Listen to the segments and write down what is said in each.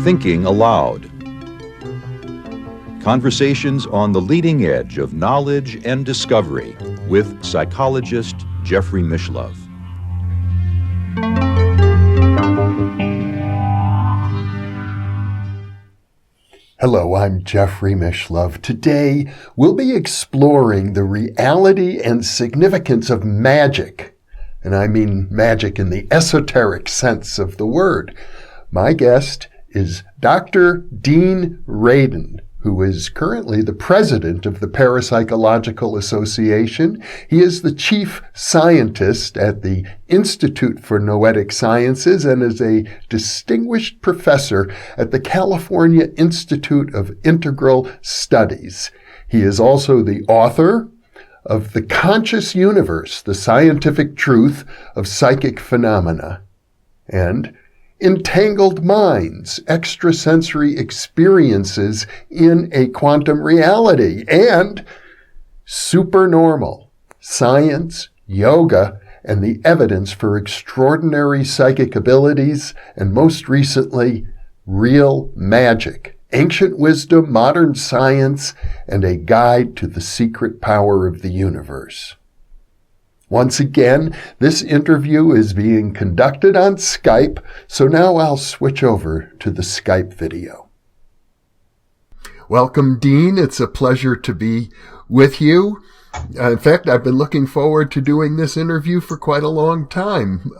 Thinking Aloud. Conversations on the leading edge of knowledge and discovery with psychologist Jeffrey Mishlove. Hello, I'm Jeffrey Mishlove. Today, we'll be exploring the reality and significance of magic. And I mean magic in the esoteric sense of the word. My guest is Dr. Dean Radin, who is currently the president of the Parapsychological Association. He is the chief scientist at the Institute for Noetic Sciences and is a distinguished professor at the California Institute of Integral Studies. He is also the author of The Conscious Universe, the Scientific Truth of Psychic Phenomena, and Entangled Minds, Extrasensory Experiences in a Quantum Reality, and Supernormal, Science, Yoga, and the Evidence for Extraordinary Psychic Abilities, and most recently, Real Magic, Ancient Wisdom, Modern Science, and a Guide to the Secret Power of the Universe. Once again, this interview is being conducted on Skype, so now I'll switch over to the Skype video. Welcome, Dean. It's a pleasure to be with you. In fact, I've been looking forward to doing this interview for quite a long time,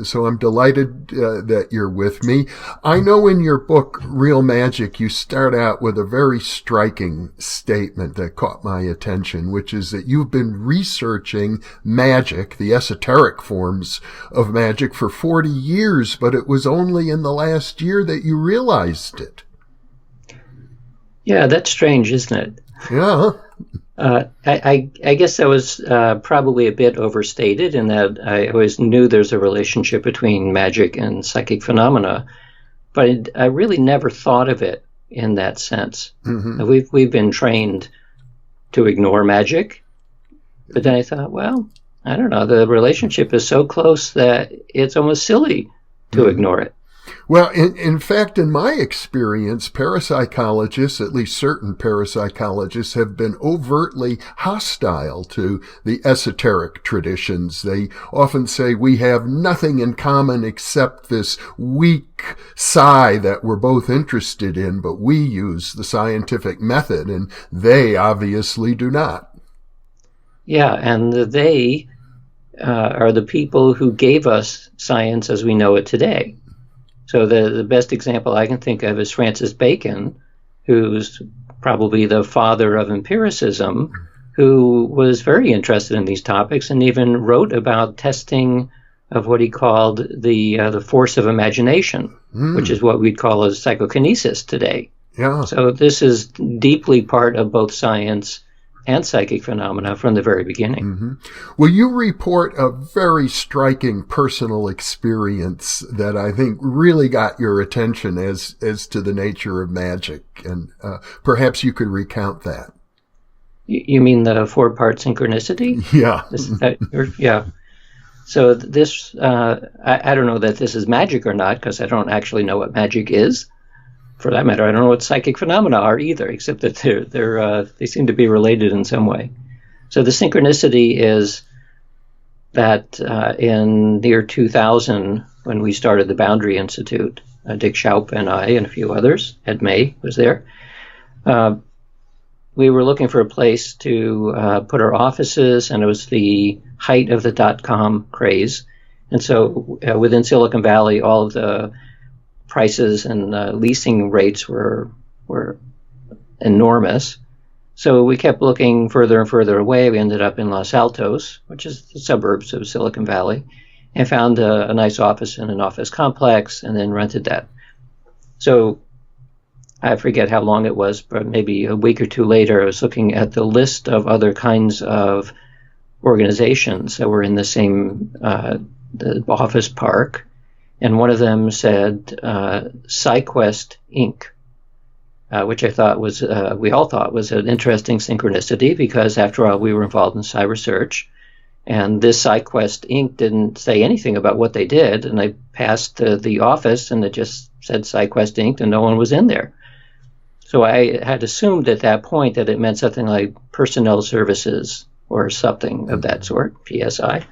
so I'm delighted that you're with me. I know in your book, Real Magic, you start out with a very striking statement that caught my attention, which is that you've been researching magic, the esoteric forms of magic, for 40 years, but it was only in the last year that you realized it. Yeah, that's strange, isn't it? Yeah. I guess that was probably a bit overstated in that I always knew there's a relationship between magic and psychic phenomena, but I really never thought of it in that sense. Mm-hmm. We've been trained to ignore magic, but then I thought, well, I don't know, the relationship is so close that it's almost silly to ignore it. Well, in fact, in my experience, parapsychologists, at least certain parapsychologists, have been overtly hostile to the esoteric traditions. They often say we have nothing in common except this weak psi that we're both interested in, but we use the scientific method, and they obviously do not. Yeah, and they are the people who gave us science as we know it today. So the best example I can think of is Francis Bacon, who's probably the father of empiricism, who was very interested in these topics and even wrote about testing of what he called the force of imagination, which is what we'd call as psychokinesis today. Yeah. So this is deeply part of both science and psychic phenomena from the very beginning. Mm-hmm. Well, you report a very striking personal experience that I think really got your attention as to the nature of magic, and perhaps you could recount that. You mean the 4-part synchronicity? Yeah. Yeah. So this, I don't know that this is magic or not, because I don't actually know what magic is. For that matter, I don't know what psychic phenomena are either, except that they seem to be related in some way. So the synchronicity is that in the year 2000, when we started the Boundary Institute, Dick Schaup and I and a few others, Ed May was there, we were looking for a place to put our offices, and it was the height of the .com craze. And so within Silicon Valley, all of the prices and leasing rates were enormous. So we kept looking further and further away. We ended up in Los Altos, which is the suburbs of Silicon Valley, and found a nice office in an office complex and then rented that. So I forget how long it was, but maybe a week or two later, I was looking at the list of other kinds of organizations that were in the same the office park. And one of them said PsyQuest Inc., which I thought was, we all thought was an interesting synchronicity because, after all, we were involved in psi research. And this PsyQuest ink didn't say anything about what they did. And I passed the office, and it just said PsyQuest ink, and no one was in there. So I had assumed at that point that it meant something like personnel services or something of that sort, PSI.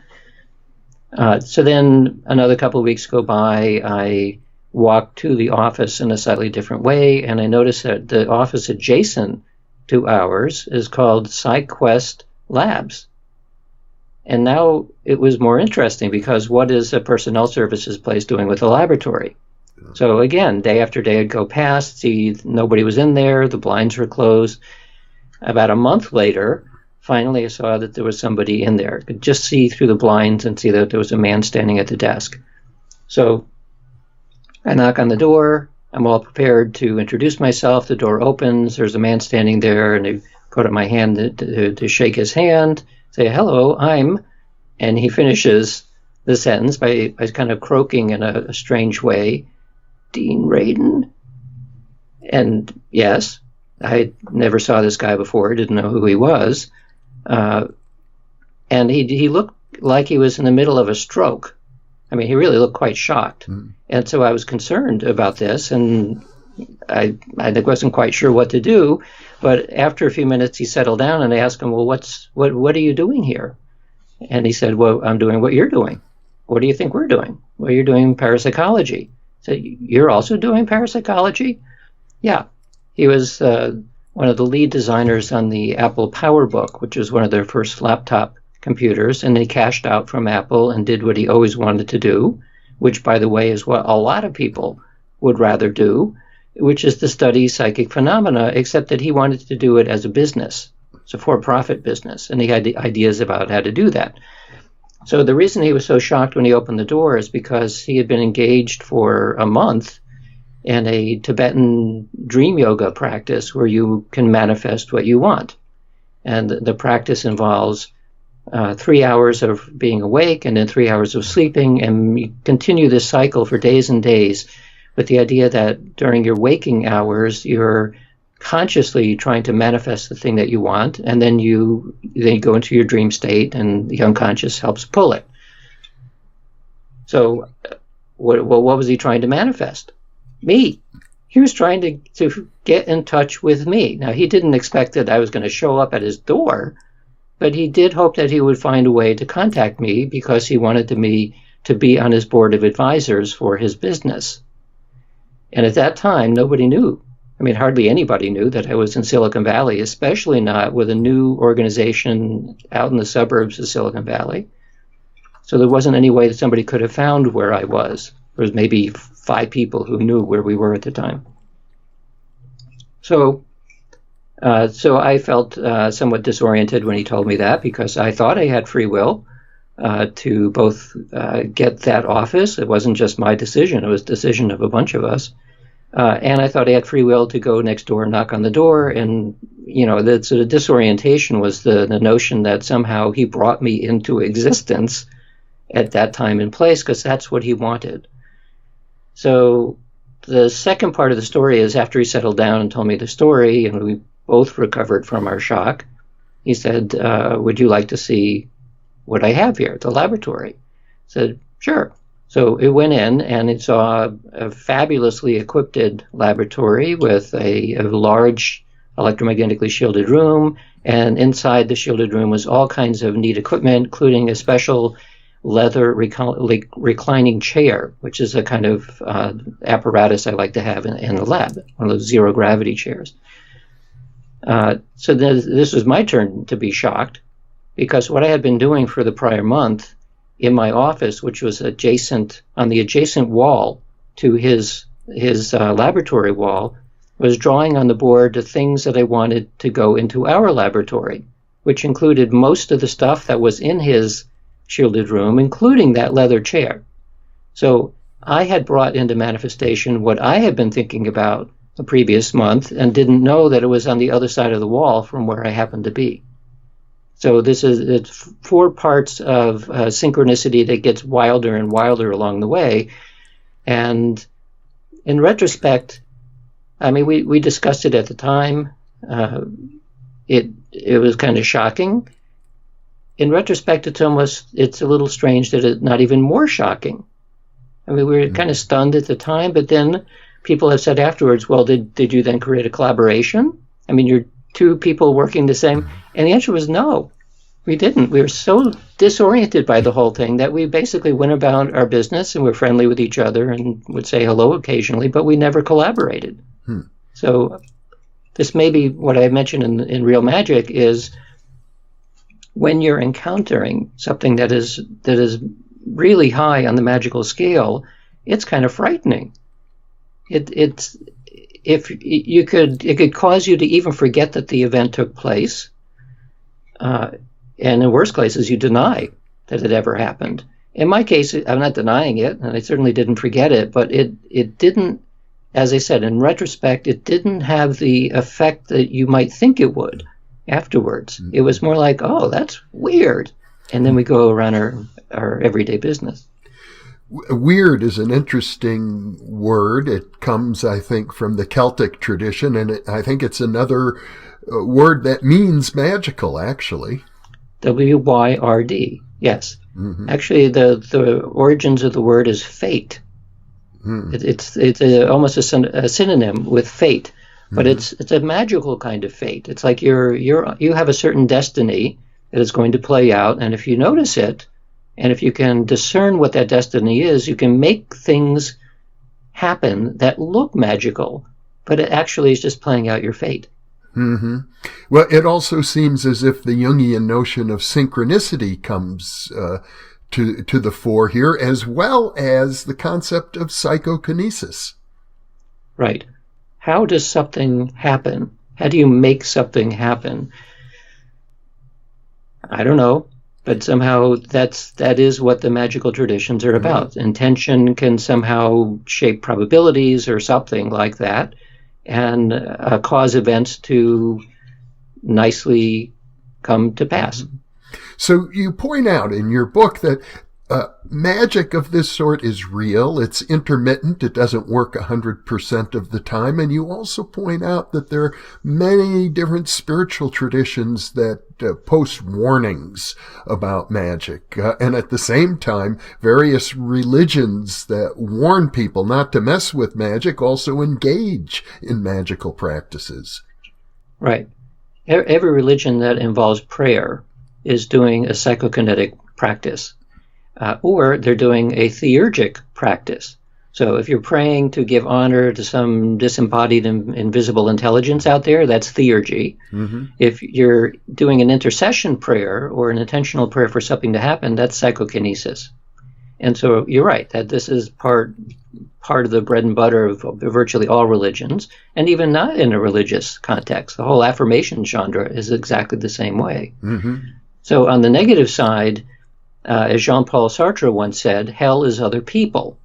So then another couple of weeks go by. I walked to the office in a slightly different way, and I noticed that the office adjacent to ours is called PsyQuest Labs. And now it was more interesting, because what is a personnel services place doing with a laboratory? So again, day after day I'd go past, see nobody was in there, the blinds were closed. About a month later, finally I saw that there was somebody in there. I could just see through the blinds and see that there was a man standing at the desk. So I knock on the door. I'm all prepared to introduce myself. The door opens. There's a man standing there, and I put up my hand to shake his hand, say, hello, and he finishes the sentence by kind of croaking in a strange way, Dean Radin? And yes, I never saw this guy before, didn't know who he was. And he looked like he was in the middle of a stroke. I mean, he really looked quite shocked. And so I was concerned about this, and I wasn't quite sure what to do. But after a few minutes, he settled down, and I asked him, well, what are you doing here? And he said, well, I'm doing what you're doing. What do you think we're doing? Well, you're doing parapsychology. I said, you're also doing parapsychology? Yeah. He was one of the lead designers on the Apple PowerBook, which was one of their first laptop computers, and he cashed out from Apple and did what he always wanted to do, which, by the way, is what a lot of people would rather do, which is to study psychic phenomena, except that he wanted to do it as a business. It's a for-profit business, and he had ideas about how to do that. So the reason he was so shocked when he opened the door is because he had been engaged for a month in a Tibetan dream yoga practice where you can manifest what you want. And the practice involves 3 hours of being awake and then 3 hours of sleeping, and you continue this cycle for days and days with the idea that during your waking hours you're consciously trying to manifest the thing that you want, and then you go into your dream state, and the unconscious helps pull it. So what was he trying to manifest? Me. He was trying to get in touch with me. Now, he didn't expect that I was going to show up at his door, but he did hope that he would find a way to contact me because he wanted me to be on his board of advisors for his business. And at that time, nobody knew. I mean, hardly anybody knew that I was in Silicon Valley, especially not with a new organization out in the suburbs of Silicon Valley. So there wasn't any way that somebody could have found where I was. There was maybe 5 people who knew where we were at the time. So I felt somewhat disoriented when he told me that, because I thought I had free will to both get that office. It wasn't just my decision. It was the decision of a bunch of us. And I thought I had free will to go next door and knock on the door. And, the sort of disorientation was the notion that somehow he brought me into existence at that time and place because that's what he wanted. So the second part of the story is after he settled down and told me the story and we both recovered from our shock, he said, would you like to see what I have here at the laboratory? I said, sure. So it went in and it saw a fabulously equipped laboratory with a large electromagnetically shielded room, and inside the shielded room was all kinds of neat equipment, including a special leather reclining chair, which is a kind of apparatus I like to have in the lab, one of those zero gravity chairs. So this was my turn to be shocked, because what I had been doing for the prior month in my office, which was on the adjacent wall to his laboratory wall, was drawing on the board the things that I wanted to go into our laboratory, which included most of the stuff that was in his shielded room, including that leather chair. So I had brought into manifestation what I had been thinking about the previous month and didn't know that it was on the other side of the wall from where I happened to be. So it's 4 parts of synchronicity that gets wilder and wilder along the way. And in retrospect, I mean, we discussed it at the time. It was kind of shocking. in retrospect, it's a little strange that it's not even more shocking. I mean, we were kind of stunned at the time, but then people have said afterwards, well, did you then create a collaboration? I mean, you're two people working the same. And the answer was no, we didn't. We were so disoriented by the whole thing that we basically went about our business and were friendly with each other and would say hello occasionally, but we never collaborated. So this may be what I mentioned in Real Magic is when you're encountering something that is really high on the magical scale, it's kind of frightening. It could cause you to even forget that the event took place, and in worst cases, you deny that it ever happened. In my case, I'm not denying it, and I certainly didn't forget it, but it didn't, as I said, in retrospect, it didn't have the effect that you might think it would afterwards. It was more like, oh, that's weird, and then we go around our everyday business. Weird is an interesting word. It comes, I think, from the Celtic tradition, and I think it's another word that means magical, actually. W-Y-R-D, yes. Actually, the origins of the word is fate. It's almost a synonym with fate, but it's a magical kind of fate. It's like you have a certain destiny that is going to play out, and if you notice it, and if you can discern what that destiny is, you can make things happen that look magical, but it actually is just playing out your fate. Well, it also seems as if the Jungian notion of synchronicity comes to the fore here, as well as the concept of psychokinesis. Right. How does something happen? How do you make something happen? I don't know. But somehow that is what the magical traditions are about. Intention can somehow shape probabilities or something like that, and cause events to nicely come to pass. So you point out in your book that magic of this sort is real. It's intermittent. It doesn't work 100% of the time. And you also point out that there are many different spiritual traditions that post warnings about magic. And at the same time, various religions that warn people not to mess with magic also engage in magical practices. Right. Every religion that involves prayer is doing a psychokinetic practice. Or they're doing a theurgic practice. So if you're praying to give honor to some disembodied invisible intelligence out there, that's theurgy. If you're doing an intercession prayer or an intentional prayer for something to happen, that's psychokinesis. And so you're right, that this is part of the bread and butter of virtually all religions, and even not in a religious context. The whole affirmation genre is exactly the same way. So on the negative side, as Jean-Paul Sartre once said, hell is other people.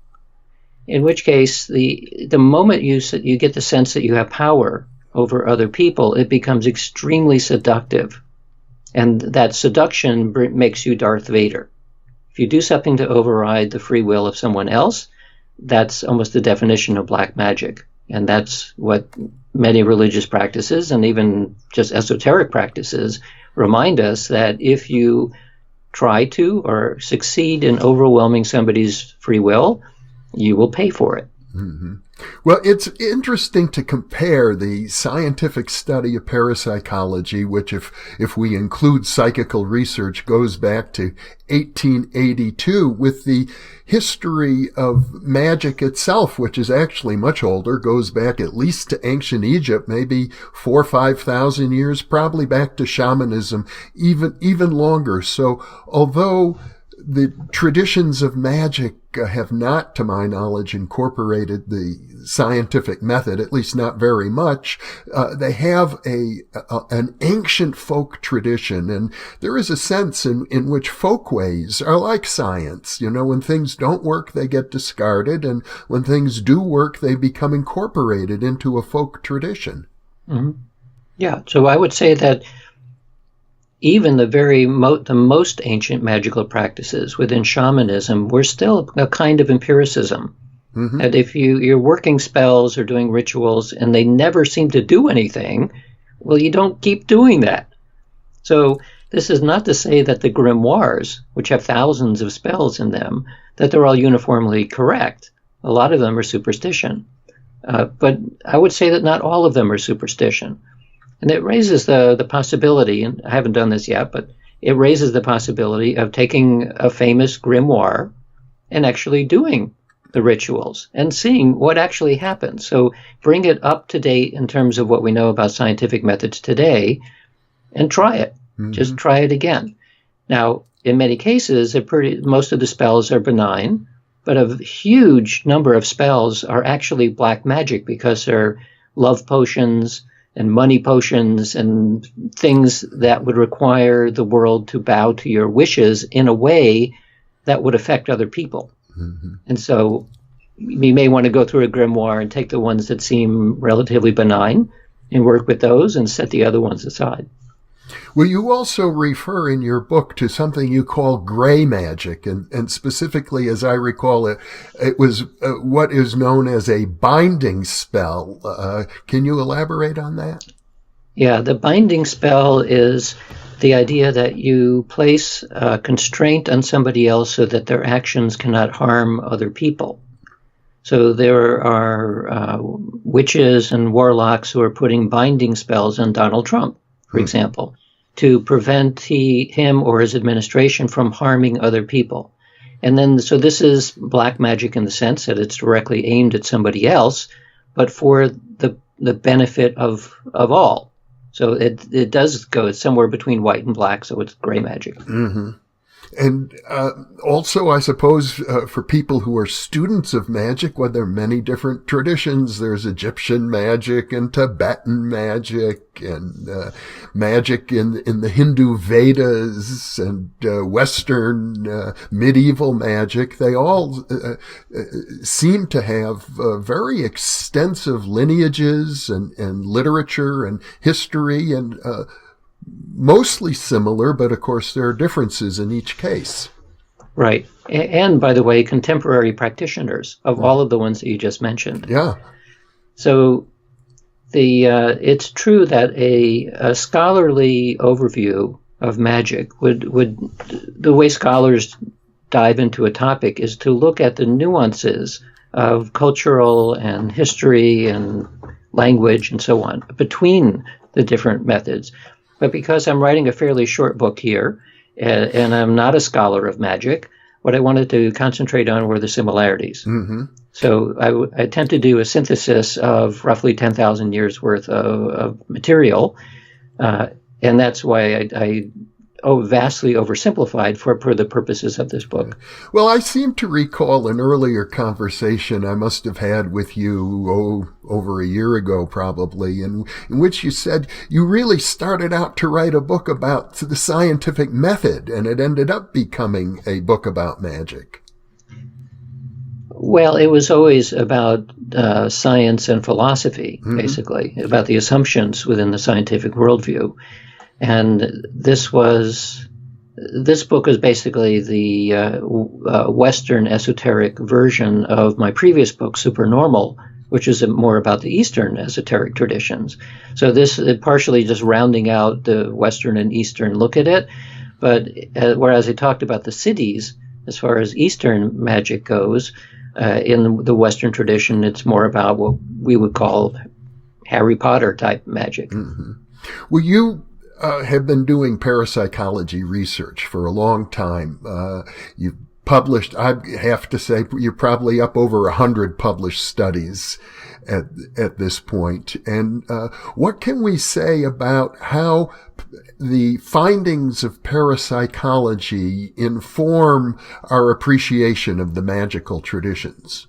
In which case, the moment you get the sense that you have power over other people, it becomes extremely seductive. And that seduction makes you Darth Vader. If you do something to override the free will of someone else, that's almost the definition of black magic. And that's what many religious practices and even just esoteric practices remind us, that if you try to or succeed in overwhelming somebody's free will, you will pay for it. Well, it's interesting to compare the scientific study of parapsychology, which if we include psychical research goes back to 1882, with the history of magic itself, which is actually much older, goes back at least to ancient Egypt, maybe 4,000 or 5,000 years, probably back to shamanism, even longer. So although the traditions of magic have not, to my knowledge, incorporated the scientific method, at least not very much. They have an ancient folk tradition, and there is a sense in which folkways are like science. You know, when things don't work, they get discarded, and when things do work, they become incorporated into a folk tradition. Yeah, so I would say that even the most ancient magical practices within shamanism were still a kind of empiricism. And if you're working spells or doing rituals and they never seem to do anything, well, you don't keep doing that. So this is not to say that the grimoires, which have thousands of spells in them, that they're all uniformly correct. A lot of them are superstition. But I would say that not all of them are superstition. And it raises the possibility, and I haven't done this yet, but it raises the possibility of taking a famous grimoire and actually doing the rituals and seeing what actually happens. So bring it up to date in terms of what we know about scientific methods today and try it. Mm-hmm. Just try it again. Now, in many cases, most of the spells are benign, but a huge number of spells are actually black magic because they're love potions and money potions and things that would require the world to bow to your wishes in a way that would affect other people. Mm-hmm. And so you may want to go through a grimoire and take the ones that seem relatively benign and work with those and set the other ones aside. Well, you also refer in your book to something you call gray magic, and specifically, as I recall it, it was what is known as a binding spell. Can you elaborate on that? Yeah, the binding spell is the idea that you place a constraint on somebody else so that their actions cannot harm other people. So there are witches and warlocks who are putting binding spells on Donald Trump, for example, to prevent him or his administration from harming other people. And then, so this is black magic in the sense that it's directly aimed at somebody else, but for the benefit of all. So it does go, it's somewhere between white and black, so it's gray magic. Mm-hmm. And also, I suppose, for people who are students of magic, well, there are many different traditions. There's Egyptian magic and Tibetan magic and magic in the Hindu Vedas and Western medieval magic. They all seem to have very extensive lineages and literature and history and mostly similar, but of course there are differences in each case. Right. And by the way, contemporary practitioners of all of the ones that you just mentioned. Yeah. So it's true that a scholarly overview of magic would the way scholars dive into a topic is to look at the nuances of cultural and history and language and so on between the different methods. But because I'm writing a fairly short book here, and I'm not a scholar of magic, what I wanted to concentrate on were the similarities. Mm-hmm. So I tend to do a synthesis of roughly 10,000 years worth of material, and that's why I vastly oversimplified for the purposes of this book. Well, I seem to recall an earlier conversation I must have had with you over a year ago probably, in which you said you really started out to write a book about the scientific method, and it ended up becoming a book about magic. Well, it was always about science and philosophy, mm-hmm. basically, about the assumptions within the scientific worldview. And this book is basically the Western esoteric version of my previous book, Supernormal, which is more about the Eastern esoteric traditions. So this is partially just rounding out the Western and Eastern look at it. But whereas I talked about the cities, as far as Eastern magic goes, in the Western tradition, it's more about what we would call Harry Potter type magic. Mm-hmm. Well, you have been doing parapsychology research for a long time. You've published, I have to say, you're probably up over 100 published studies at this point. And what can we say about how the findings of parapsychology inform our appreciation of the magical traditions?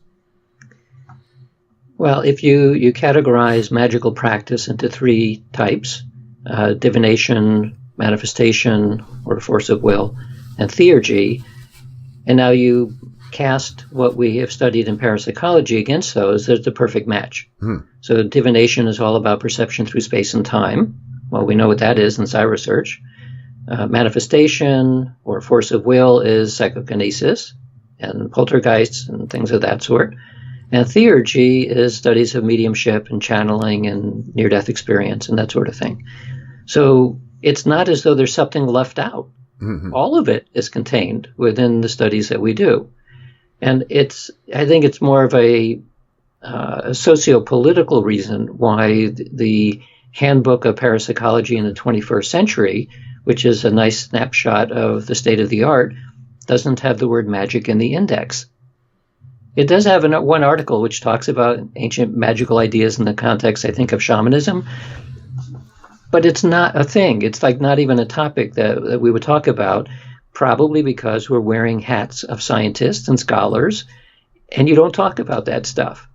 Well, if you categorize magical practice into three types, divination, manifestation, or force of will, and theurgy, and now you cast what we have studied in parapsychology against those, there's the perfect match. So divination is all about perception through space and time. Well, we know what that is in Psi research. Manifestation or force of will is psychokinesis and poltergeists and things of that sort. And theurgy is studies of mediumship and channeling and near-death experience and that sort of thing. So it's not as though there's something left out. All of it is contained within the studies that we do. And I think it's more of a socio-political reason why the Handbook of Parapsychology in the 21st Century, which is a nice snapshot of the state of the art, doesn't have the word magic in the index. It does have one article which talks about ancient magical ideas in the context, I think, of shamanism, but it's not a thing. It's like not even a topic that we would talk about, probably because we're wearing hats of scientists and scholars, and you don't talk about that stuff.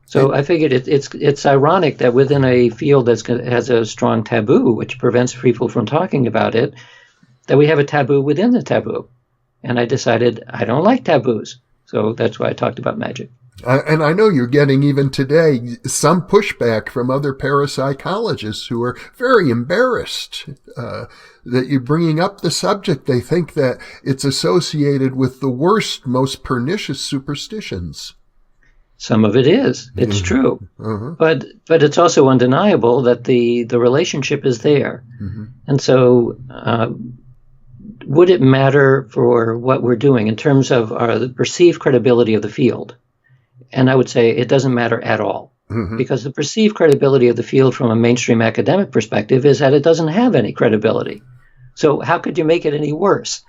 So I figured it's ironic that within a field that has a strong taboo, which prevents people from talking about it, that we have a taboo within the taboo. And I decided I don't like taboos. So that's why I talked about magic. And I know you're getting, even today, some pushback from other parapsychologists who are very embarrassed that you're bringing up the subject. They think that it's associated with the worst, most pernicious superstitions. Some of it is. It's true. But it's also undeniable that the relationship is there. And so would it matter for what we're doing in terms of the perceived credibility of the field? And I would say it doesn't matter at all. Because the perceived credibility of the field from a mainstream academic perspective is that it doesn't have any credibility. So how could you make it any worse?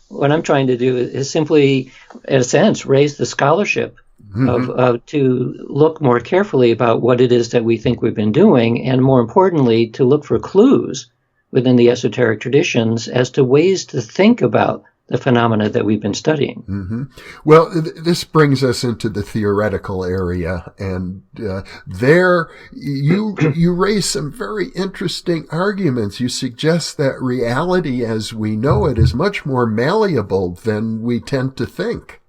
What I'm trying to do is simply, in a sense, raise the scholarship to look more carefully about what it is that we think we've been doing, and more importantly, to look for clues within the esoteric traditions as to ways to think about the phenomena that we've been studying. Well, this brings us into the theoretical area, and there you raise some very interesting arguments. You suggest that reality as we know it is much more malleable than we tend to think.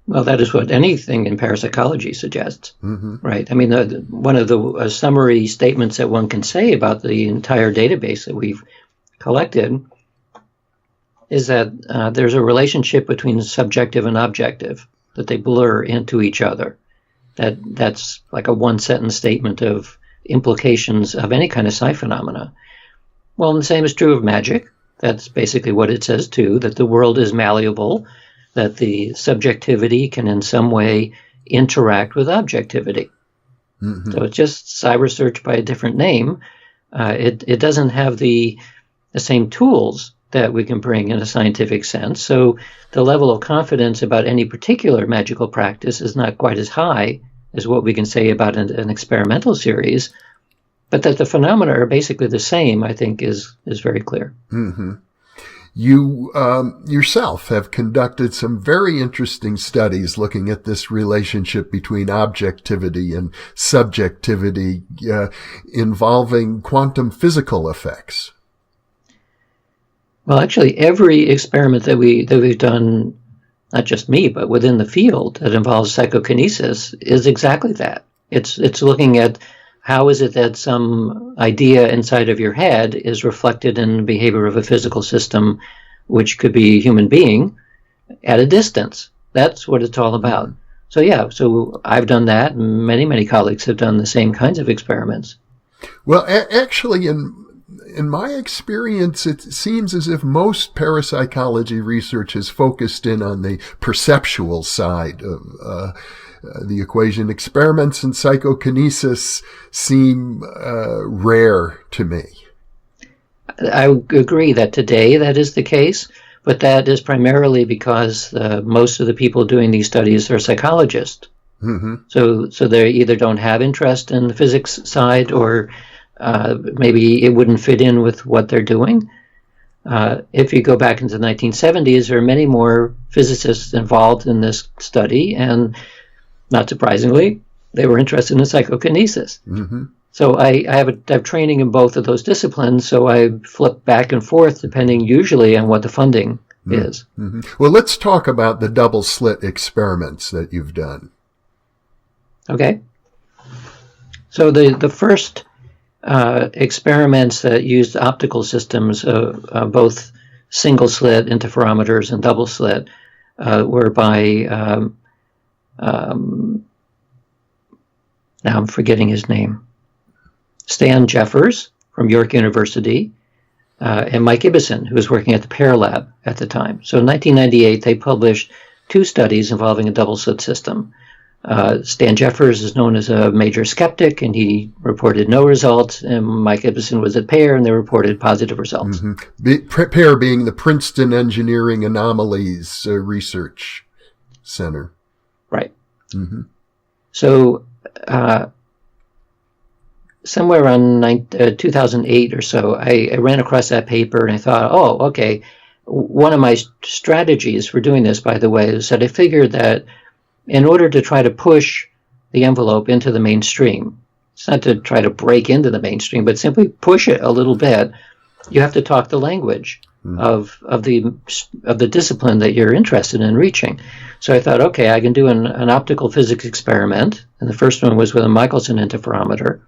Well, that is what anything in parapsychology suggests, right? I mean, one of the summary statements that one can say about the entire database that we've collected is that there's a relationship between subjective and objective, that they blur into each other. That's like a one-sentence statement of implications of any kind of psi phenomena. Well, and the same is true of magic. That's basically what it says too, that the world is malleable, that the subjectivity can in some way interact with objectivity. So it's just psi research by a different name. It doesn't have the same tools that we can bring in a scientific sense. So the level of confidence about any particular magical practice is not quite as high as what we can say about an experimental series. But that the phenomena are basically the same, I think, is very clear. You yourself have conducted some very interesting studies looking at this relationship between objectivity and subjectivity involving quantum physical effects. Well, actually, every experiment that we've done, not just me, but within the field that involves psychokinesis, is exactly that. It's looking at how is it that some idea inside of your head is reflected in the behavior of a physical system, which could be a human being, at a distance. That's what it's all about. So yeah, so I've done that, and many colleagues have done the same kinds of experiments. Well, actually, in my experience, it seems as if most parapsychology research is focused in on the perceptual side of the equation. Experiments in psychokinesis seem rare to me. I agree that today that is the case, but that is primarily because most of the people doing these studies are psychologists. So they either don't have interest in the physics side, or maybe it wouldn't fit in with what they're doing. If you go back into the 1970s, there are many more physicists involved in this study, and not surprisingly, they were interested in psychokinesis. So I have training in both of those disciplines, so I flip back and forth depending usually on what the funding is. Well, let's talk about the double slit experiments that you've done. Okay. So the first experiments that used optical systems, both single slit interferometers and double slit, were by now I'm forgetting his name, Stan Jeffers, from York University, and Mike Ibbison, who was working at the Paralab at the time. So in 1998, they published 2 studies involving a double-slit system. Stan Jeffers is known as a major skeptic, and he reported no results. And Mike Ibbison was at Pear, and they reported positive results. Pear being the Princeton Engineering Anomalies Research Center. Right. So somewhere around 2008 or so, I ran across that paper, and I thought, oh, okay. One of my strategies for doing this, by the way, is that I figured that in order to try to push the envelope into the mainstream, it's not to try to break into the mainstream, but simply push it a little bit, you have to talk the language of the discipline that you're interested in reaching. So I thought, okay, I can do an optical physics experiment, and the first one was with a Michelson interferometer,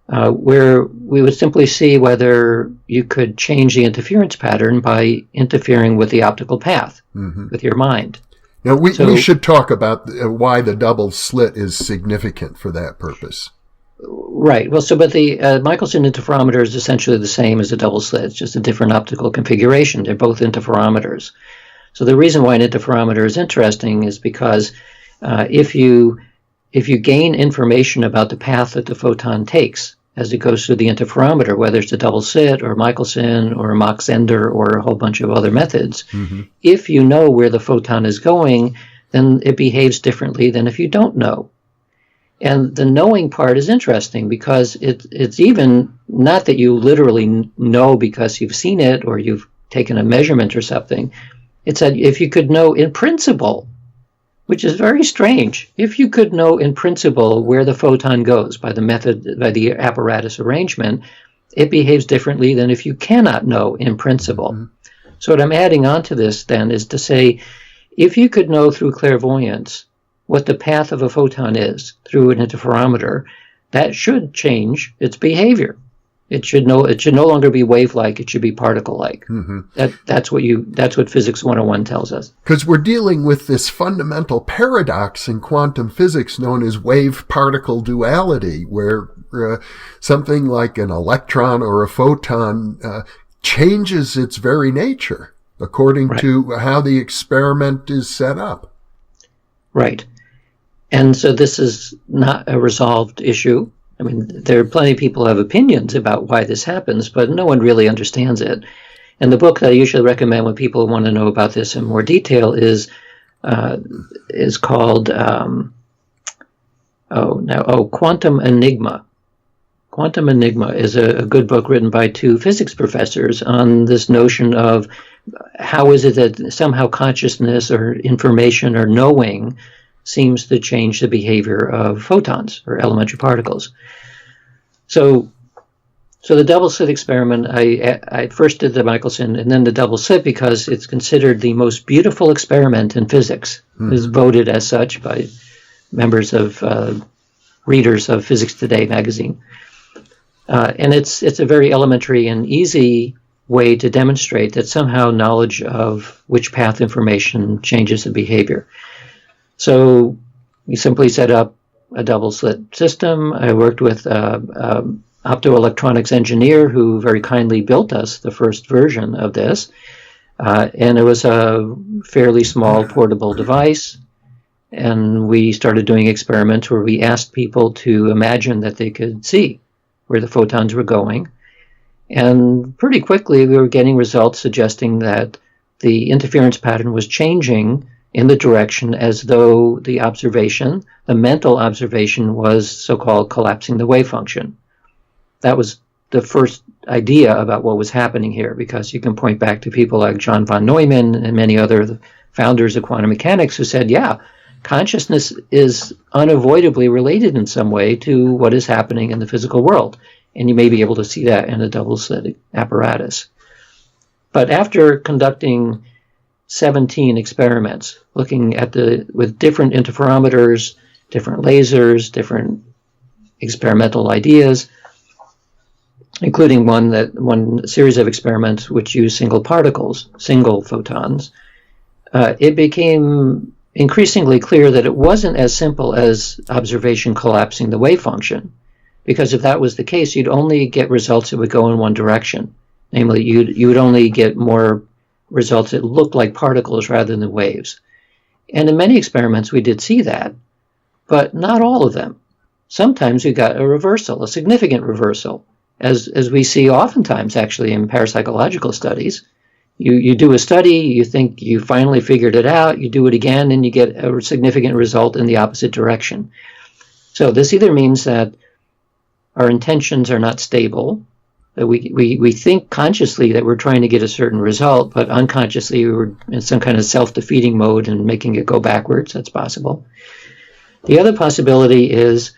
where we would simply see whether you could change the interference pattern by interfering with the optical path with your mind. Now, we should talk about why the double slit is significant for that purpose. Right. Well, but the Michelson interferometer is essentially the same as a double slit. It's just a different optical configuration. They're both interferometers. So the reason why an interferometer is interesting is because if you gain information about the path that the photon takes as it goes through the interferometer, whether it's a double slit or Michelson or Mach-Zehnder or a whole bunch of other methods, if you know where the photon is going, then it behaves differently than if you don't know. And the knowing part is interesting because it's even not that you literally know because you've seen it or you've taken a measurement or something. It's that if you could know in principle, which is very strange, if you could know in principle where the photon goes by the apparatus arrangement, it behaves differently than if you cannot know in principle. So what I'm adding on to this then is to say, if you could know through clairvoyance what the path of a photon is through an interferometer, that should change its behavior. It should no longer be wave-like, it should be particle-like. That's what Physics 101 tells us. Because we're dealing with this fundamental paradox in quantum physics known as wave-particle duality, where something like an electron or a photon changes its very nature according to how the experiment is set up. Right. And so this is not a resolved issue. I mean, there are plenty of people who have opinions about why this happens, but no one really understands it. And the book that I usually recommend when people want to know about this in more detail is called Quantum Enigma. Quantum Enigma is a good book written by 2 physics professors on this notion of how is it that somehow consciousness or information or knowing seems to change the behavior of photons or elementary particles. So the double slit experiment, I first did the Michelson and then the double slit because it's considered the most beautiful experiment in physics. It is voted as such by members of readers of Physics Today magazine. And it's a very elementary and easy way to demonstrate that somehow knowledge of which path information changes the behavior. So we simply set up a double slit system. I worked with an optoelectronics engineer who very kindly built us the first version of this. And it was a fairly small portable device. And we started doing experiments where we asked people to imagine that they could see where the photons were going. And pretty quickly we were getting results suggesting that the interference pattern was changing in the direction as though the observation, the mental observation, was so-called collapsing the wave function. That was the first idea about what was happening here, because you can point back to people like John von Neumann and many other founders of quantum mechanics who said, yeah, consciousness is unavoidably related in some way to what is happening in the physical world. And you may be able to see that in a double slit apparatus. But after conducting 17 experiments, looking at with different interferometers, different lasers, different experimental ideas, including one series of experiments which use single particles, single photons, it became increasingly clear that it wasn't as simple as observation collapsing the wave function. Because if that was the case, you'd only get results that would go in one direction. Namely, you would only get more results that looked like particles rather than waves. And in many experiments, we did see that, but not all of them. Sometimes we got a reversal, a significant reversal, as we see oftentimes actually in parapsychological studies. You do a study, you think you finally figured it out, you do it again, and you get a significant result in the opposite direction. So this either means that our intentions are not stable, that we think consciously that we're trying to get a certain result, but unconsciously we're in some kind of self-defeating mode and making it go backwards. That's possible. The other possibility is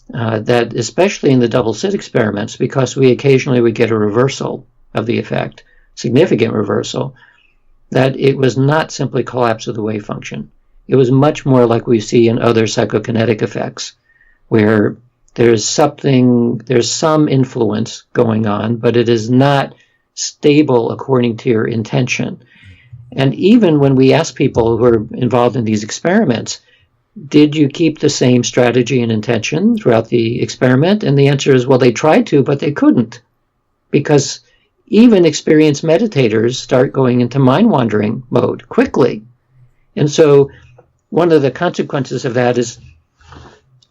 that, especially in the double slit experiments, because we occasionally would get a reversal of the effect, significant reversal, that it was not simply collapse of the wave function. It was much more like we see in other psychokinetic effects, where there's some influence going on, but it is not stable according to your intention. And even when we ask people who are involved in these experiments, did you keep the same strategy and intention throughout the experiment? And the answer is, well, they tried to, but they couldn't. Because even experienced meditators start going into mind-wandering mode quickly. And so one of the consequences of that is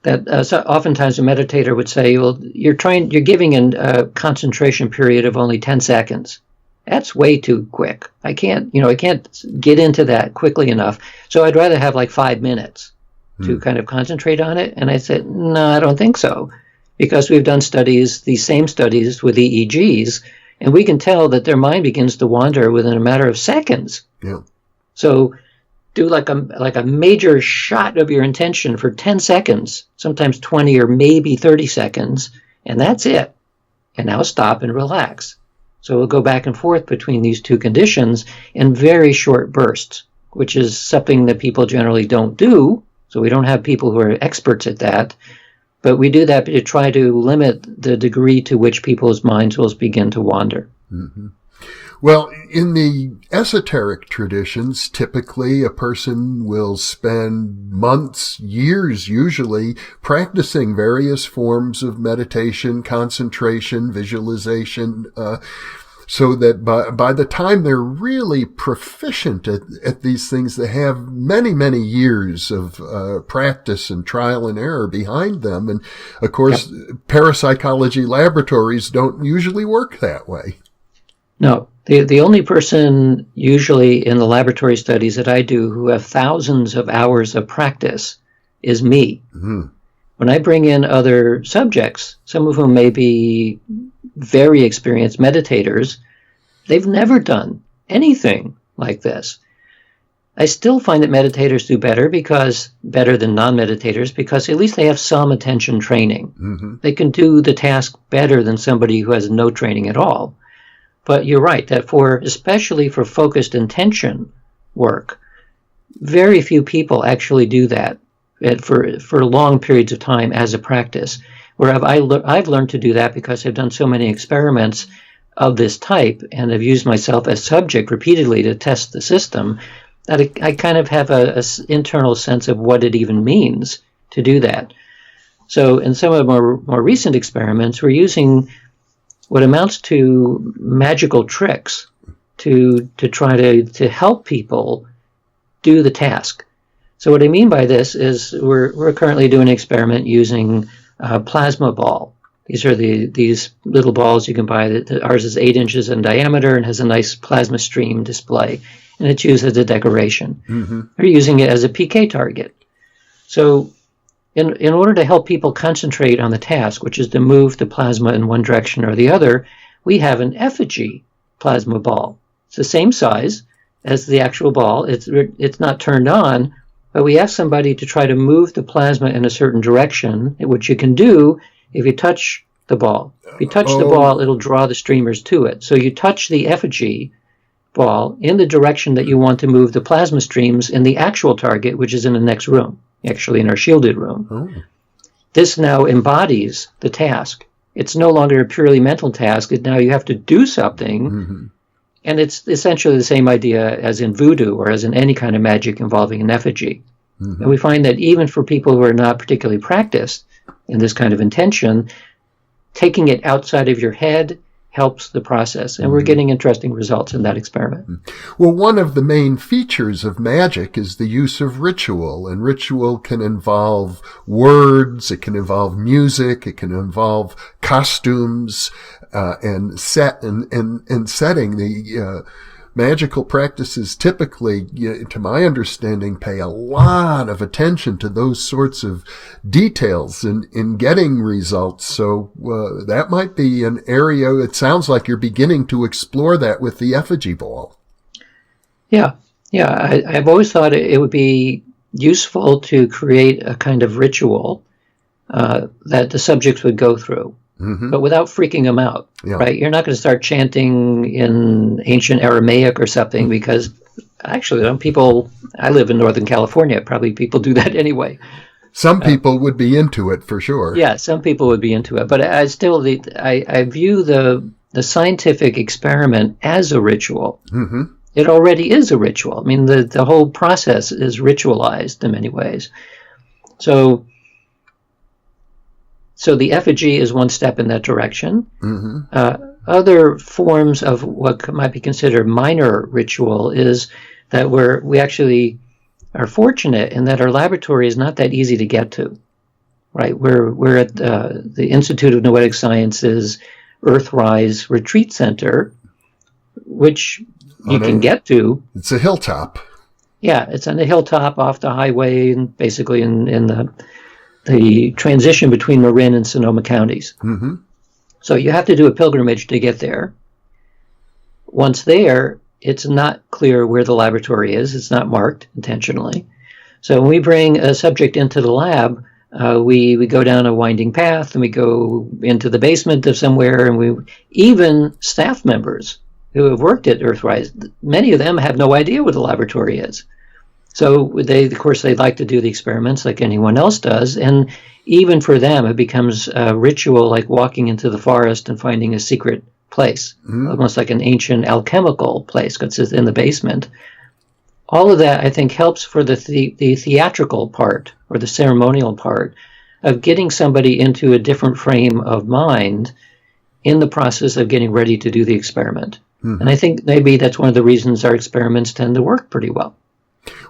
that so oftentimes a meditator would say, well, you're giving a concentration period of only 10 seconds. That's way too quick. I can't get into that quickly enough. So I'd rather have like 5 minutes to kind of concentrate on it. And I said, no, I don't think so. Because we've done studies, these same studies with EEGs, and we can tell that their mind begins to wander within a matter of seconds. Yeah. So do like a major shot of your intention for 10 seconds, sometimes 20 or maybe 30 seconds, and that's it. And now stop and relax. So we'll go back and forth between these two conditions in very short bursts, which is something that people generally don't do. So we don't have people who are experts at that. But we do that to try to limit the degree to which people's minds will begin to wander. Mm-hmm. Well, in the esoteric traditions, typically a person will spend months, years usually, practicing various forms of meditation, concentration, visualization, so that by the time they're really proficient at these things, they have many, many years of practice and trial and error behind them. And, of course, parapsychology laboratories don't usually work that way. No. The only person usually in the laboratory studies that I do who have thousands of hours of practice is me. Mm-hmm. When I bring in other subjects, some of whom may be very experienced meditators, they've never done anything like this. I still find that meditators do better than non-meditators because at least they have some attention training. Mm-hmm. They can do the task better than somebody who has no training at all. But you're right that especially for focused intention work, very few people actually do that for long periods of time as a practice. Where I've learned to do that because I've done so many experiments of this type and have used myself as subject repeatedly to test the system, that I kind of have an internal sense of what it even means to do that. So in some of the more recent experiments, we're using what amounts to magical tricks to try to help people do the task. So what I mean by this is we're currently doing an experiment using plasma ball. These are these little balls you can buy. Ours is 8 inches in diameter and has a nice plasma stream display, and it's used as a decoration. Mm-hmm. We're using it as a PK target. So in order to help people concentrate on the task, which is to move the plasma in one direction or the other, we have an effigy plasma ball. It's the same size as the actual ball. It's not turned on, but we ask somebody to try to move the plasma in a certain direction, which you can do if you touch the ball. If you touch the ball, it'll draw the streamers to it. So you touch the effigy ball in the direction that you want to move the plasma streams in the actual target, which is in the next room, actually in our shielded room. Oh. This now embodies the task. It's no longer a purely mental task. Now you have to do something, mm-hmm. and it's essentially the same idea as in voodoo or as in any kind of magic involving an effigy. Mm-hmm. And we find that even for people who are not particularly practiced, in this kind of intention, taking it outside of your head helps the process. And we're getting interesting results in that experiment. Well, one of the main features of magic is the use of ritual, and ritual can involve words, it can involve music, it can involve costumes, and setting. The magical practices typically, to my understanding, pay a lot of attention to those sorts of details in getting results. So that might be an area, it sounds like you're beginning to explore that with the effigy ball. Yeah. I've always thought it would be useful to create a kind of ritual that the subjects would go through. But without freaking them out, right? You're not going to start chanting in ancient Aramaic or something, because actually, I live in Northern California, probably people do that anyway. Some people would be into it for sure. Yeah, some people would be into it. But I view the scientific experiment as a ritual. It already is a ritual. I mean, the whole process is ritualized in many ways. So the effigy is one step in that direction. Other forms of what might be considered minor ritual is that we actually are fortunate in that our laboratory is not that easy to get to, right? We're at the Institute of Noetic Sciences Earthrise Retreat Center, which you can get to. It's a hilltop. Yeah, it's on the hilltop off the highway, and basically in the transition between Marin and Sonoma counties. So you have to do a pilgrimage to get there. Once there, it's not clear where the laboratory is. It's not marked intentionally. So when we bring a subject into the lab, we go down a winding path, and we go into the basement of somewhere, and even staff members who have worked at Earthrise, many of them have no idea where the laboratory is. So they'd like to do the experiments like anyone else does, and even for them, it becomes a ritual, like walking into the forest and finding a secret place, almost like an ancient alchemical place, because it's in the basement. All of that, I think, helps for the theatrical part, or the ceremonial part, of getting somebody into a different frame of mind in the process of getting ready to do the experiment. And I think maybe that's one of the reasons our experiments tend to work pretty well.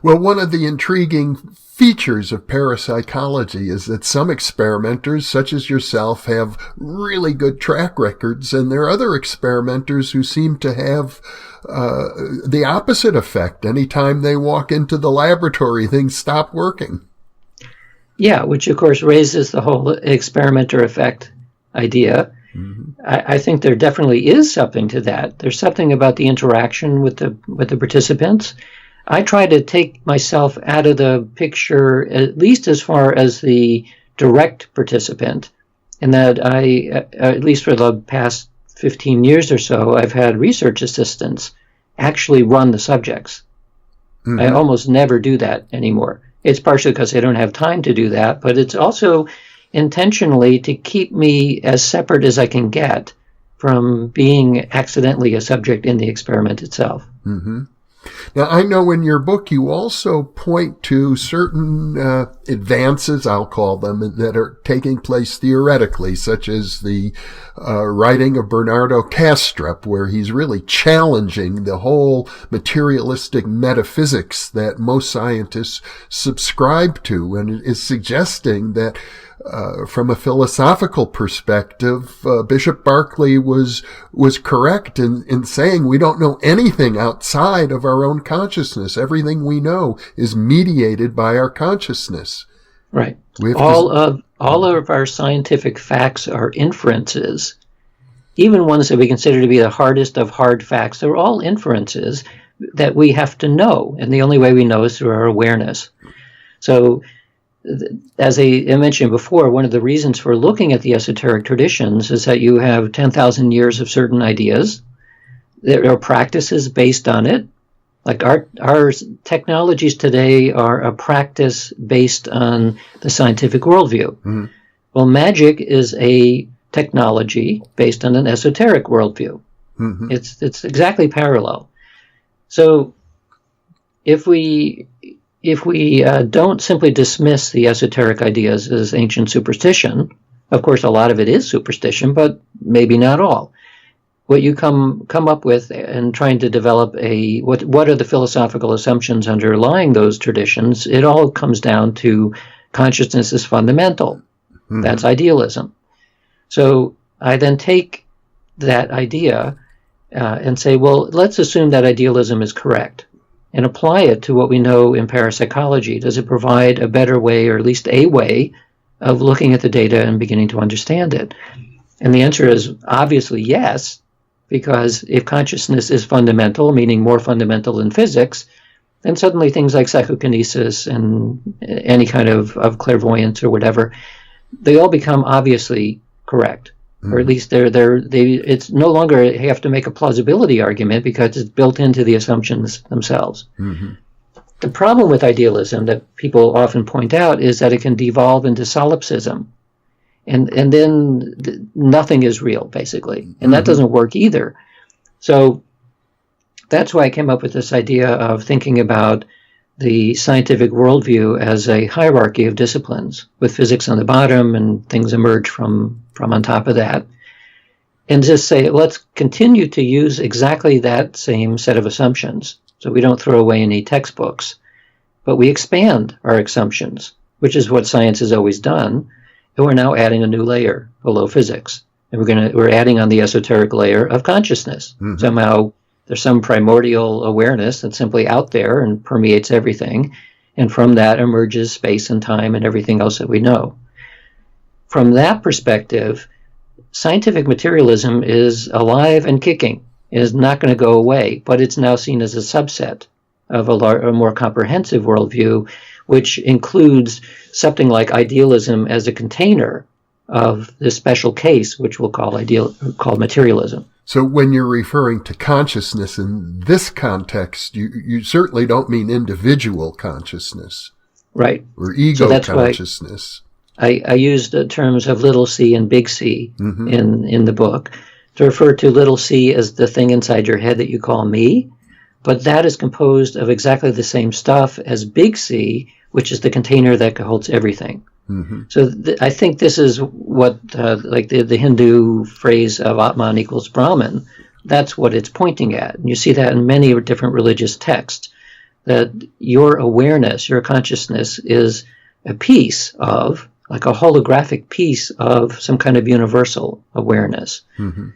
Well, one of the intriguing features of parapsychology is that some experimenters, such as yourself, have really good track records, and there are other experimenters who seem to have the opposite effect. Anytime they walk into the laboratory, things stop working. Yeah, which of course raises the whole experimenter effect idea. I think there definitely is something to that. There's something about the interaction with the participants. I try to take myself out of the picture, at least as far as the direct participant, and that at least for the past 15 years or so, I've had research assistants actually run the subjects. I almost never do that anymore. It's partially because I don't have time to do that, but it's also intentionally to keep me as separate as I can get from being accidentally a subject in the experiment itself. Now, I know in your book you also point to certain advances, I'll call them, that are taking place theoretically, such as the writing of Bernardo Kastrup, where he's really challenging the whole materialistic metaphysics that most scientists subscribe to, and is suggesting that from a philosophical perspective, Bishop Berkeley was correct in saying we don't know anything outside of our own consciousness. Everything we know is mediated by our consciousness. Right. All of our scientific facts are inferences, even ones that we consider to be the hardest of hard facts. They're all inferences that we have to know, and the only way we know is through our awareness. So, as I mentioned before, one of the reasons for looking at the esoteric traditions is that you have 10,000 years of certain ideas. There are practices based on it. Like our technologies today are a practice based on the scientific worldview. Well, magic is a technology based on an esoteric worldview. It's exactly parallel. So if we if we don't simply dismiss the esoteric ideas as ancient superstition, of course, a lot of it is superstition, but maybe not all. What you come up with and trying to develop what are the philosophical assumptions underlying those traditions, it all comes down to consciousness is fundamental. Mm-hmm. That's idealism. So I then take that idea and say, well, let's assume that idealism is correct and apply it to what we know in parapsychology. Does it provide a better way, or at least a way, of looking at the data and beginning to understand it? And the answer is obviously yes, because if consciousness is fundamental, meaning more fundamental than physics, then suddenly things like psychokinesis and any kind of clairvoyance or whatever, they all become obviously correct. Or at least it's no longer you have to make a plausibility argument because it's built into the assumptions themselves. Mm-hmm. The problem with idealism that people often point out is that it can devolve into solipsism. And then nothing is real, basically. And that doesn't work either. So that's why I came up with this idea of thinking about the scientific worldview as a hierarchy of disciplines, with physics on the bottom and things emerge from on top of that. And just say, let's continue to use exactly that same set of assumptions. So we don't throw away any textbooks, but we expand our assumptions, which is what science has always done. And we're now adding a new layer below physics. And we're adding on the esoteric layer of consciousness. Mm-hmm. Somehow there's some primordial awareness that's simply out there and permeates everything. And from that emerges space and time and everything else that we know. From that perspective, scientific materialism is alive and kicking. It is not going to go away, but it's now seen as a subset of a more comprehensive worldview, which includes something like idealism as a container of this special case, which we'll call materialism. So when you're referring to consciousness in this context, you certainly don't mean individual consciousness. Right. Or ego consciousness. I used the terms of little c and big C in the book to refer to little c as the thing inside your head that you call me, but that is composed of exactly the same stuff as big C, which is the container that holds everything. Mm-hmm. So I think this is what, like the Hindu phrase of Atman equals Brahman, that's what it's pointing at. And you see that in many different religious texts, that your awareness, your consciousness is a piece of, like a holographic piece of some kind of universal awareness. Mm-hmm.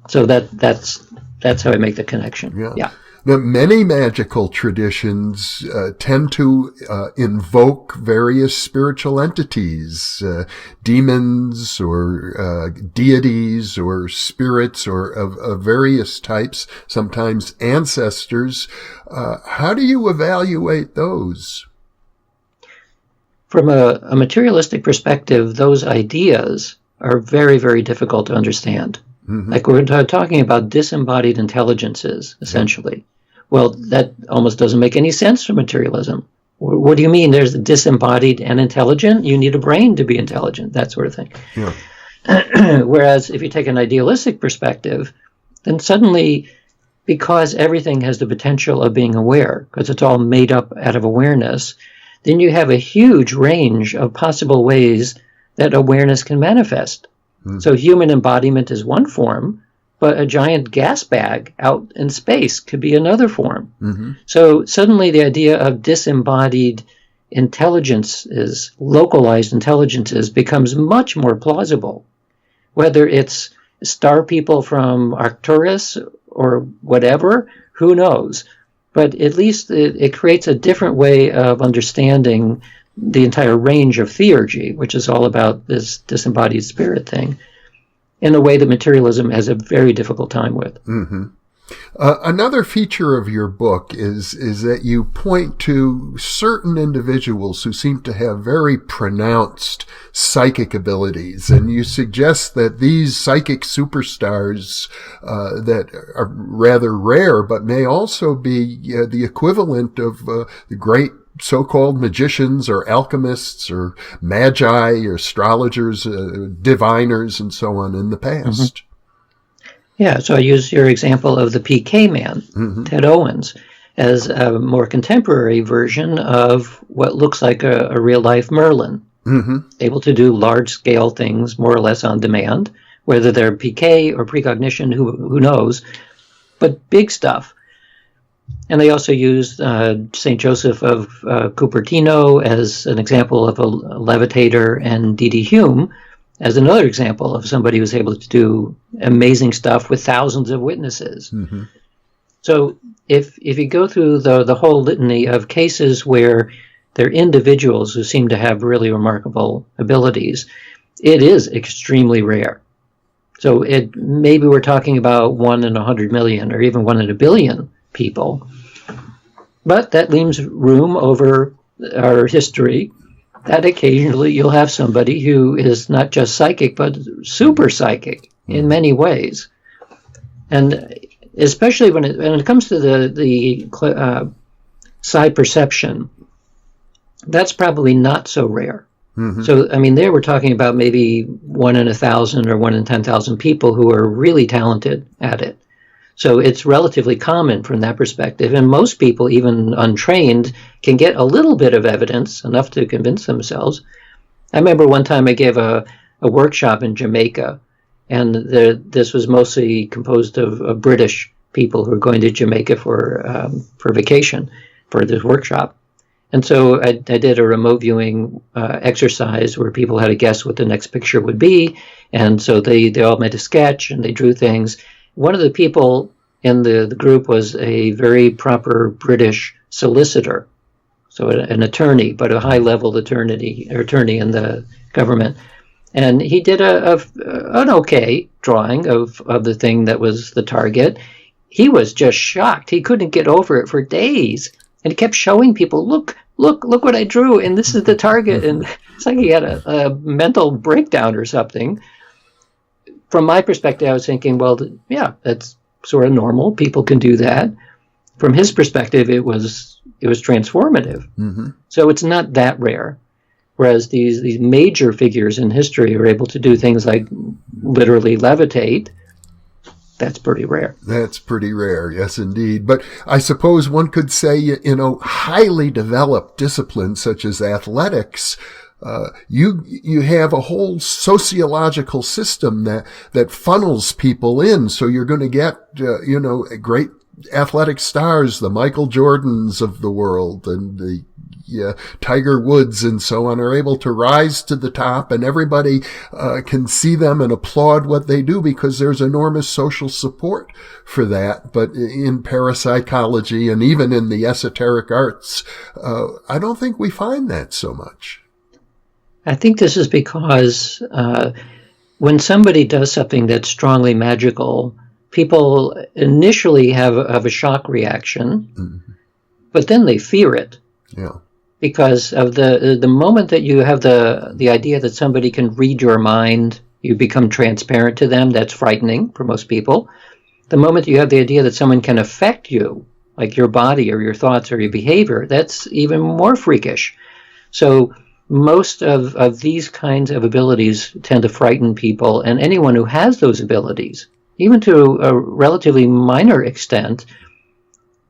So that's how I make the connection. Yeah. Now, many magical traditions tend to invoke various spiritual entities, demons or deities or spirits or of various types, sometimes ancestors. How do you evaluate those? From a materialistic perspective, those ideas are very, very difficult to understand. Mm-hmm. Like we're talking about disembodied intelligences, essentially. Yeah. Well, that almost doesn't make any sense for materialism. What do you mean there's disembodied and intelligent? You need a brain to be intelligent, that sort of thing. Yeah. Whereas if you take an idealistic perspective, then suddenly, because everything has the potential of being aware, because it's all made up out of awareness, then you have a huge range of possible ways that awareness can manifest. Mm. So human embodiment is one form, but a giant gas bag out in space could be another form. Mm-hmm. So suddenly the idea of disembodied intelligences, localized intelligences, becomes much more plausible. Whether it's star people from Arcturus or whatever, who knows? But at least it creates a different way of understanding the entire range of theurgy, which is all about this disembodied spirit thing, in a way that materialism has a very difficult time with. Mm-hmm. Another feature of your book is that you point to certain individuals who seem to have very pronounced psychic abilities, and you suggest that these psychic superstars that are rather rare, but may also be the equivalent of the great so-called magicians or alchemists or magi or astrologers, diviners, and so on in the past. Mm-hmm. Yeah, so I use your example of the PK man, mm-hmm. Ted Owens. as a more contemporary version of what looks like a real-life Merlin, able to do large-scale things more or less on demand, whether they're PK or precognition, who knows, but big stuff. And they also used St. Joseph of Cupertino as an example of a levitator, and D.D. Hume as another example of somebody who was able to do amazing stuff with thousands of witnesses. So if you go through the whole litany of cases where they're individuals who seem to have really remarkable abilities, it is extremely rare. So maybe we're talking about 1 in 100 million or even 1 in a billion people. But that leaves room over our history that occasionally you'll have somebody who is not just psychic, but super psychic in many ways. And especially when it comes to the psi perception, that's probably not so rare. So, I mean, there we're talking about maybe 1 in 1,000 or 1 in 10,000 people who are really talented at it. So it's relatively common from that perspective. And most people, even untrained, can get a little bit of evidence, enough to convince themselves. I remember one time I gave a workshop in Jamaica, and this was mostly composed of British people who were going to Jamaica for vacation for this workshop. And so I did a remote viewing exercise where people had to guess what the next picture would be. And so they all made a sketch and they drew things. One of the people in the group was a very proper British solicitor, so an attorney, but a high-level attorney in the government. And he did an okay drawing of the thing that was the target. He was just shocked. He couldn't get over it for days. And he kept showing people, look what I drew, and this is the target. And it's like he had a mental breakdown or something. From my perspective, I was thinking, well, yeah, that's sort of normal. People can do that. From his perspective, it was transformative. So it's not that rare. Whereas these major figures in history are able to do things like literally levitate. That's pretty rare. That's pretty rare, yes, indeed. But I suppose one could say, highly developed disciplines such as athletics, you have a whole sociological system that funnels people in. So you're going to get, great athletic stars, the Michael Jordans of the world and the Tiger Woods and so on, are able to rise to the top, and everybody can see them and applaud what they do because there's enormous social support for that. But in parapsychology and even in the esoteric arts, I don't think we find that so much. I think this is because when somebody does something that's strongly magical, people initially have a shock reaction, but then they fear it. Yeah. Because of the moment that you have the idea that somebody can read your mind, you become transparent to them. That's frightening for most people. The moment you have the idea that someone can affect you, like your body or your thoughts or your behavior, that's even more freakish. So most of these kinds of abilities tend to frighten people, and anyone who has those abilities, even to a relatively minor extent,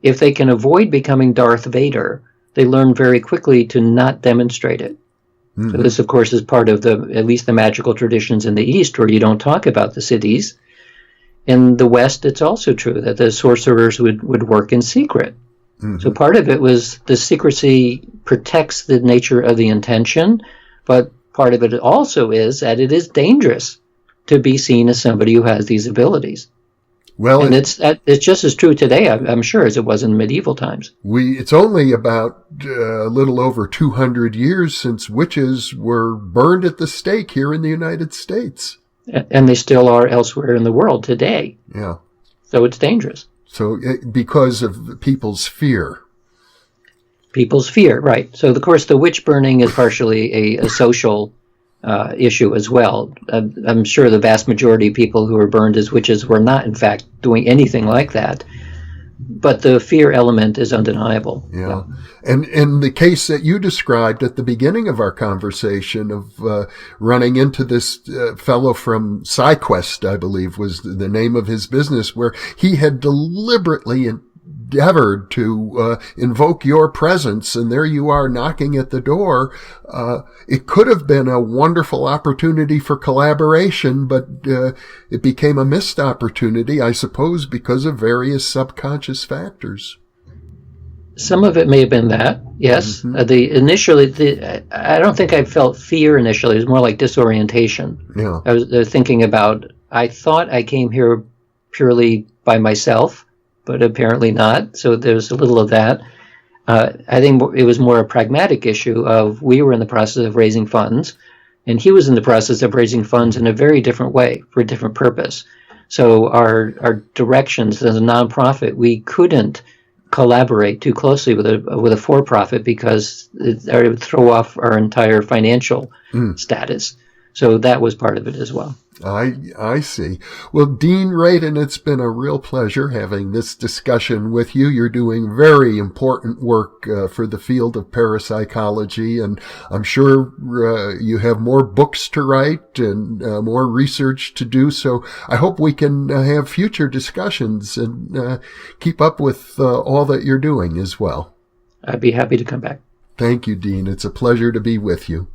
if they can avoid becoming Darth Vader, they learn very quickly to not demonstrate it. So this, of course, is part of at least the magical traditions in the East, where you don't talk about the cities. In the West, it's also true that the sorcerers would work in secret. So part of it was the secrecy protects the nature of the intention, but part of it also is that it is dangerous to be seen as somebody who has these abilities. Well, and it's just as true today, I'm sure, as it was in medieval times. It's only about a little over 200 years since witches were burned at the stake here in the United States. And they still are elsewhere in the world today. Yeah. So it's dangerous. So because of people's fear. People's fear, right. So, of course, the witch burning is partially a social issue as well. I'm sure the vast majority of people who were burned as witches were not, in fact, doing anything like that. But the fear element is undeniable. Yeah. And in the case that you described at the beginning of our conversation of running into this fellow from PsyQuest, I believe was the name of his business, where he had deliberately endeavored to invoke your presence, and there you are knocking at the door. It could have been a wonderful opportunity for collaboration, but it became a missed opportunity, I suppose, because of various subconscious factors. Some of it may have been that, yes. Mm-hmm. I don't think I felt fear initially. It was more like disorientation. Yeah. I was thinking about, I thought I came here purely by myself, but apparently not. So there's a little of that. I think it was more a pragmatic issue of, we were in the process of raising funds, and he was in the process of raising funds in a very different way for a different purpose. So our directions as a nonprofit, we couldn't collaborate too closely with a for-profit because it would throw off our entire financial status. So that was part of it as well. I see. Well, Dean Radin, it's been a real pleasure having this discussion with you. You're doing very important work for the field of parapsychology, and I'm sure you have more books to write and more research to do. So I hope we can have future discussions and keep up with all that you're doing as well. I'd be happy to come back. Thank you, Dean. It's a pleasure to be with you.